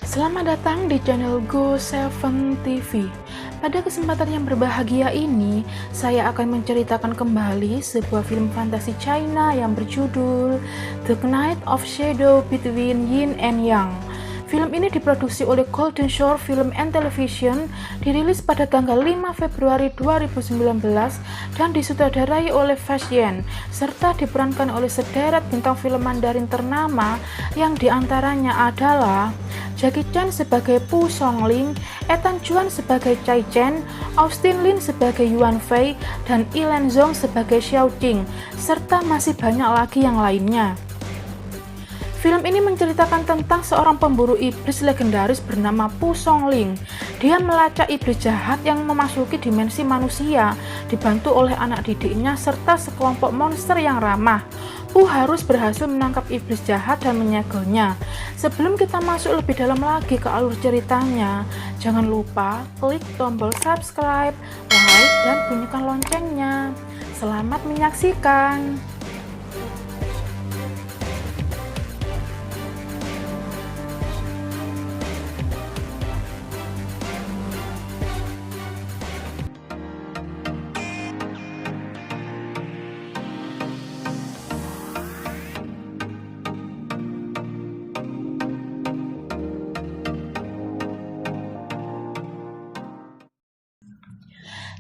Selamat datang di channel Go7 TV. Pada kesempatan yang berbahagia ini, saya akan menceritakan kembali sebuah film fantasi China yang berjudul The Night of Shadow Between Yin and Yang. Film ini diproduksi oleh Golden Shore Film and Television, dirilis pada tanggal 5 Februari 2019 dan disutradarai oleh Fashion, serta diperankan oleh sederet bintang film Mandarin ternama yang diantaranya adalah Jackie Chan sebagai Pu Songling, Ethan Chuan sebagai Chai Chen, Austin Lin sebagai Yuan Fei, dan Ilan Zhong sebagai Xiao Jing, serta masih banyak lagi yang lainnya. Film ini menceritakan tentang seorang pemburu iblis legendaris bernama Pu Songling. Dia melacak iblis jahat yang memasuki dimensi manusia, dibantu oleh anak didiknya serta sekelompok monster yang ramah. Pu harus berhasil menangkap iblis jahat dan menyegelnya. Sebelum kita masuk lebih dalam lagi ke alur ceritanya, jangan lupa klik tombol subscribe, like, dan bunyikan loncengnya. Selamat menyaksikan.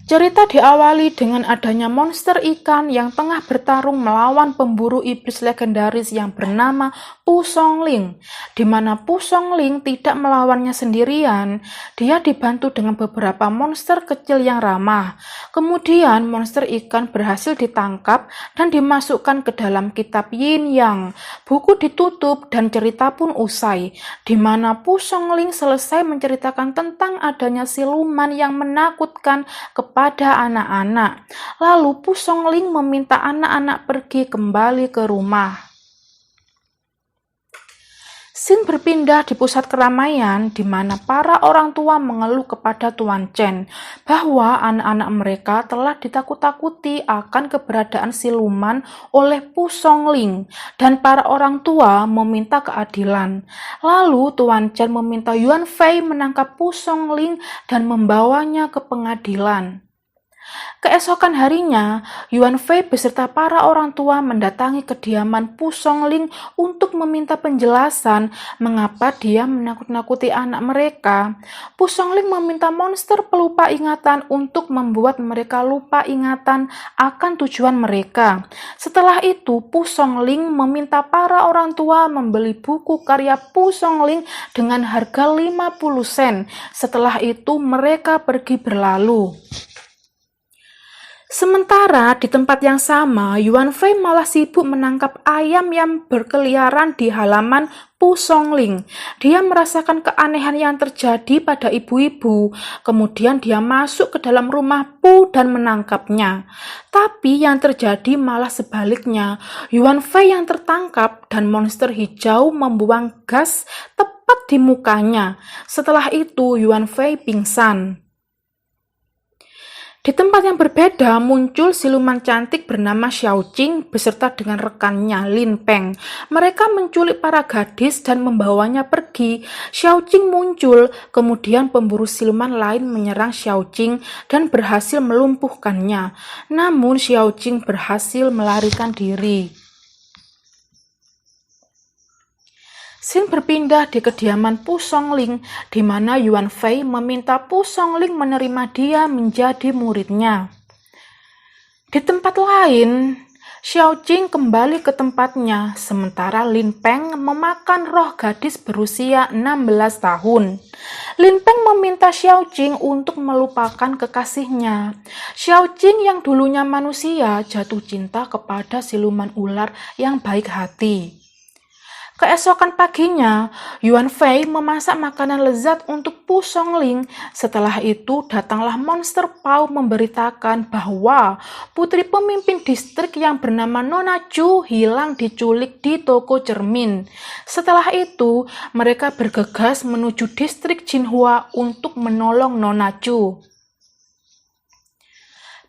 Cerita diawali dengan adanya monster ikan yang tengah bertarung melawan pemburu iblis legendaris yang bernama Pu Songling. Di mana Pu Songling tidak melawannya sendirian, dia dibantu dengan beberapa monster kecil yang ramah. Kemudian monster ikan berhasil ditangkap dan dimasukkan ke dalam kitab Yin Yang. Buku ditutup dan cerita pun usai, di mana Pu Songling selesai menceritakan tentang adanya siluman yang menakutkan kepada anak-anak. Lalu Pu Songling meminta anak-anak pergi kembali ke rumah. Scene berpindah di pusat keramaian di mana para orang tua mengeluh kepada Tuan Chen bahwa anak-anak mereka telah ditakut-takuti akan keberadaan siluman oleh Pu Songling dan para orang tua meminta keadilan. Lalu Tuan Chen meminta Yuan Fei menangkap Pu Songling dan membawanya ke pengadilan. Keesokan harinya, Yuan Fei beserta para orang tua mendatangi kediaman Pu Songling untuk meminta penjelasan mengapa dia menakut-nakuti anak mereka. Pu Songling meminta monster pelupa ingatan untuk membuat mereka lupa ingatan akan tujuan mereka. Setelah itu, Pu Songling meminta para orang tua membeli buku karya Pu Songling dengan harga 50 sen. Setelah itu, mereka pergi berlalu. Sementara di tempat yang sama, Yuan Fei malah sibuk menangkap ayam yang berkeliaran di halaman Pu Songling. Dia merasakan keanehan yang terjadi pada ibu-ibu. Kemudian dia masuk ke dalam rumah Pu dan menangkapnya. Tapi yang terjadi malah sebaliknya. Yuan Fei yang tertangkap dan monster hijau membuang gas tepat di mukanya. Setelah itu Yuan Fei pingsan. Di tempat yang berbeda muncul siluman cantik bernama Xiao Jing beserta dengan rekannya Lin Peng. Mereka menculik para gadis dan membawanya pergi. Xiao Jing muncul, kemudian pemburu siluman lain menyerang Xiao Jing dan berhasil melumpuhkannya. Namun Xiao Jing berhasil melarikan diri. Scene berpindah di kediaman Pu Songling, di mana Yuan Fei meminta Pu Songling menerima dia menjadi muridnya. Di tempat lain, Xiao Jing kembali ke tempatnya, sementara Lin Peng memakan roh gadis berusia 16 tahun. Lin Peng meminta Xiao Jing untuk melupakan kekasihnya. Xiao Jing yang dulunya manusia jatuh cinta kepada siluman ular yang baik hati. Keesokan paginya, Yuan Fei memasak makanan lezat untuk Pu Songling. Setelah itu, datanglah monster Pao memberitakan bahwa putri pemimpin distrik yang bernama Nona Chu hilang diculik di toko cermin. Setelah itu, mereka bergegas menuju distrik Jinhua untuk menolong Nona Chu.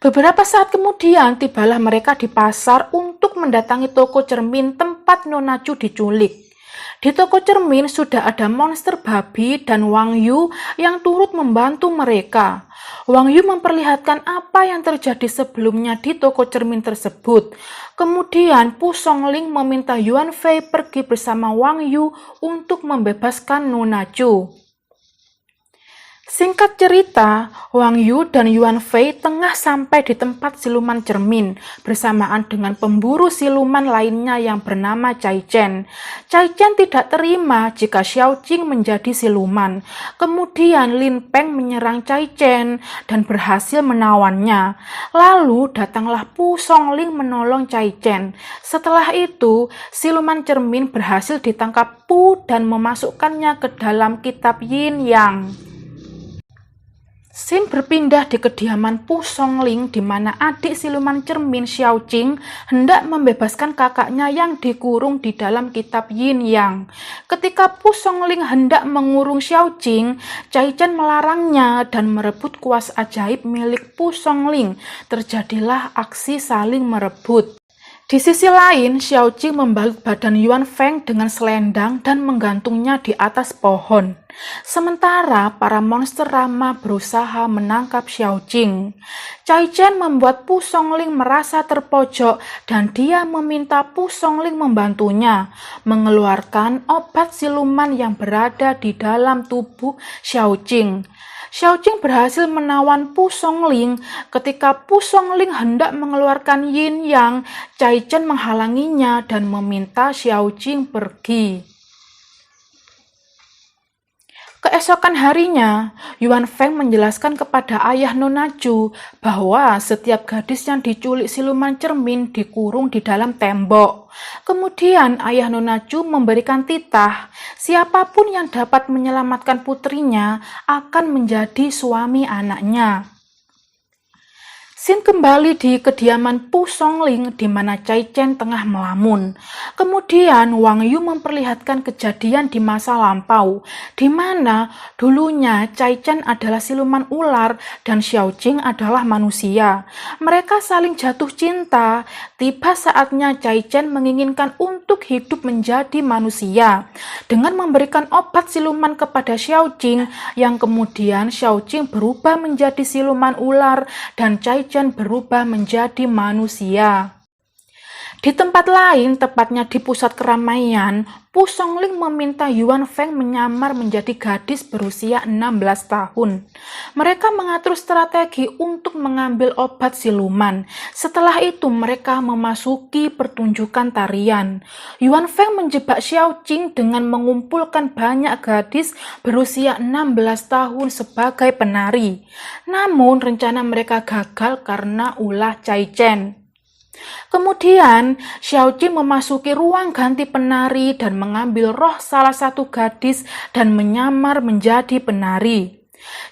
Beberapa saat kemudian, tibalah mereka di pasar untuk mendatangi toko cermin tempat Nona Chu diculik. Di toko cermin sudah ada monster babi dan Wang Yu yang turut membantu mereka. Wang Yu memperlihatkan apa yang terjadi sebelumnya di toko cermin tersebut. Kemudian Pu Songling meminta Yuan Fei pergi bersama Wang Yu untuk membebaskan Nona Chu. Singkat cerita, Wang Yu dan Yuan Fei tengah sampai di tempat siluman cermin bersamaan dengan pemburu siluman lainnya yang bernama Cai Chen. Cai Chen tidak terima jika Xiao Jing menjadi siluman. Kemudian Lin Peng menyerang Cai Chen dan berhasil menawannya. Lalu datanglah Pu Songling menolong Cai Chen. Setelah itu, siluman cermin berhasil ditangkap Pu dan memasukkannya ke dalam kitab Yin Yang. Scene berpindah di kediaman Pu Songling di mana adik siluman cermin Xiao Jing hendak membebaskan kakaknya yang dikurung di dalam kitab Yin Yang. Ketika Pu Songling hendak mengurung Xiao Jing, Cai Chen melarangnya dan merebut kuas ajaib milik Pu Songling. Terjadilah aksi saling merebut. Di sisi lain, Xiao Jing membalut badan Yuan Feng dengan selendang dan menggantungnya di atas pohon. Sementara para monster Rama berusaha menangkap Xiao Jing. Cai Chen membuat Pu Songling merasa terpojok dan dia meminta Pu Songling membantunya mengeluarkan obat siluman yang berada di dalam tubuh Xiao Jing. Xiao Jing berhasil menawan Pu Songling. Ketika Pu Songling hendak mengeluarkan Yin Yang, Cai Chen menghalanginya dan meminta Xiao Jing pergi. Keesokan harinya, Yuan Feng menjelaskan kepada ayah Nona Chu bahwa setiap gadis yang diculik siluman cermin dikurung di dalam tembok. Kemudian ayah Nona Chu memberikan titah, siapapun yang dapat menyelamatkan putrinya akan menjadi suami anaknya. Scene kembali di kediaman Pu Songling di mana Cai Chen tengah melamun. Kemudian Wang Yu memperlihatkan kejadian di masa lampau, di mana dulunya Cai Chen adalah siluman ular dan Xiao Jing adalah manusia. Mereka saling jatuh cinta. Tiba saatnya Cai Chen menginginkan untuk hidup menjadi manusia dengan memberikan obat siluman kepada Xiao Jing, yang kemudian Xiao Jing berubah menjadi siluman ular dan Cai Chen berubah menjadi manusia. Di tempat lain, tepatnya di pusat keramaian, Pu Songling meminta Yuan Feng menyamar menjadi gadis berusia 16 tahun. Mereka mengatur strategi untuk mengambil obat siluman. Setelah itu mereka memasuki pertunjukan tarian. Yuan Feng menjebak Xiao Jing dengan mengumpulkan banyak gadis berusia 16 tahun sebagai penari. Namun rencana mereka gagal karena ulah Cai Chen. Kemudian, Xiao Jing memasuki ruang ganti penari dan mengambil roh salah satu gadis dan menyamar menjadi penari.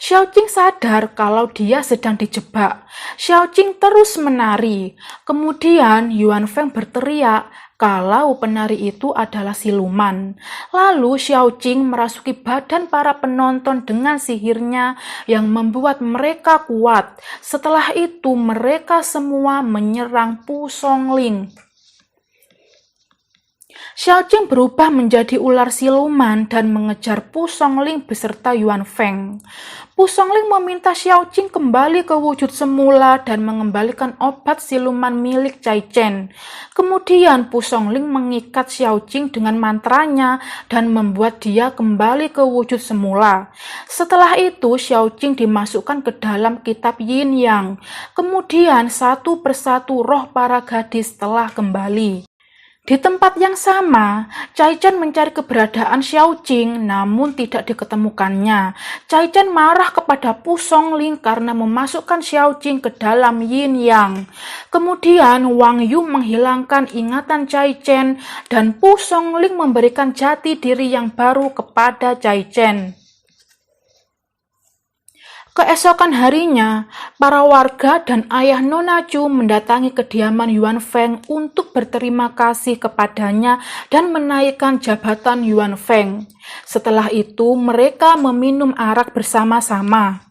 Xiao Jing sadar kalau dia sedang dijebak. Xiao Jing terus menari. Kemudian Yuan Feng berteriak kalau penari itu adalah siluman. Lalu Xiao Jing merasuki badan para penonton dengan sihirnya yang membuat mereka kuat. Setelah itu mereka semua menyerang Pu Songling. Xiao Jing berubah menjadi ular siluman dan mengejar Pu Songling beserta Yuan Feng. Pu Songling meminta Xiao Jing kembali ke wujud semula dan mengembalikan obat siluman milik Cai Chen. Kemudian Pu Songling mengikat Xiao Jing dengan mantranya dan membuat dia kembali ke wujud semula. Setelah itu Xiao Jing dimasukkan ke dalam kitab Yin Yang. Kemudian satu persatu roh para gadis telah kembali. Di tempat yang sama, Cai Chen mencari keberadaan Xiao Jing namun tidak diketemukannya. Cai Chen marah kepada Pu Songling karena memasukkan Xiao Jing ke dalam Yin Yang. Kemudian Wang Yu menghilangkan ingatan Cai Chen dan Pu Songling memberikan jati diri yang baru kepada Cai Chen. Keesokan harinya, para warga dan ayah Nona Chu mendatangi kediaman Yuan Feng untuk berterima kasih kepadanya dan menaikkan jabatan Yuan Feng. Setelah itu, mereka meminum arak bersama-sama.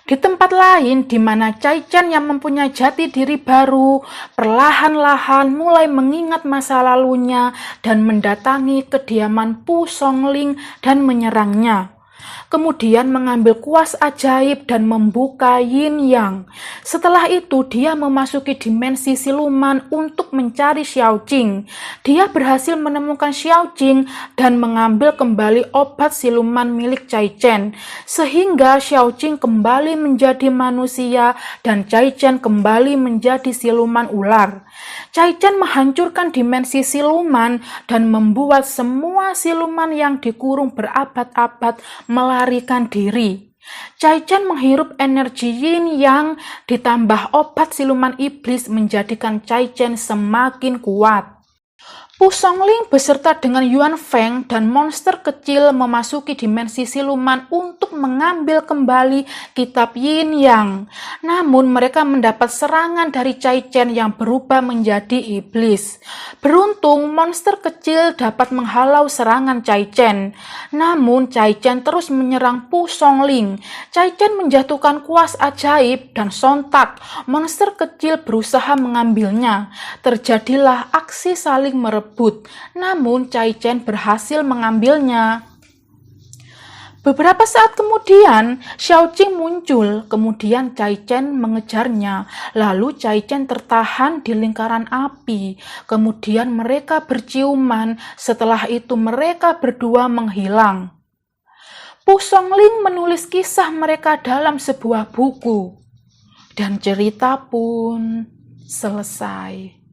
Di tempat lain, di mana Cai Chen yang mempunyai jati diri baru, perlahan-lahan mulai mengingat masa lalunya dan mendatangi kediaman Pu Songling dan menyerangnya. Kemudian mengambil kuas ajaib dan membuka yin yang. Setelah itu dia memasuki dimensi siluman untuk mencari Xiao Jing. Dia berhasil menemukan Xiao Jing dan mengambil kembali obat siluman milik Cai Chen, sehingga Xiao Jing kembali menjadi manusia dan Cai Chen kembali menjadi siluman ular. Cai Chen menghancurkan dimensi siluman dan membuat semua siluman yang dikurung berabad-abad melarikan diri. Cai Chen menghirup energi yin yang ditambah obat siluman iblis menjadikan Cai Chen semakin kuat. Pu Songling beserta dengan Yuan Feng dan monster kecil memasuki dimensi siluman untuk mengambil kembali kitab Yin Yang. Namun mereka mendapat serangan dari Cai Chen yang berubah menjadi iblis. Beruntung monster kecil dapat menghalau serangan Cai Chen. Namun Cai Chen terus menyerang Pu Songling. Cai Chen menjatuhkan kuas ajaib dan sontak monster kecil berusaha mengambilnya. Terjadilah aksi saling merebut. Namun Cai Chen berhasil mengambilnya. Beberapa saat kemudian, Xiao Jing muncul, kemudian Cai Chen mengejarnya. Lalu Cai Chen tertahan di lingkaran api. Kemudian mereka berciuman, setelah itu mereka berdua menghilang. Pu Songling menulis kisah mereka dalam sebuah buku. Dan cerita pun selesai.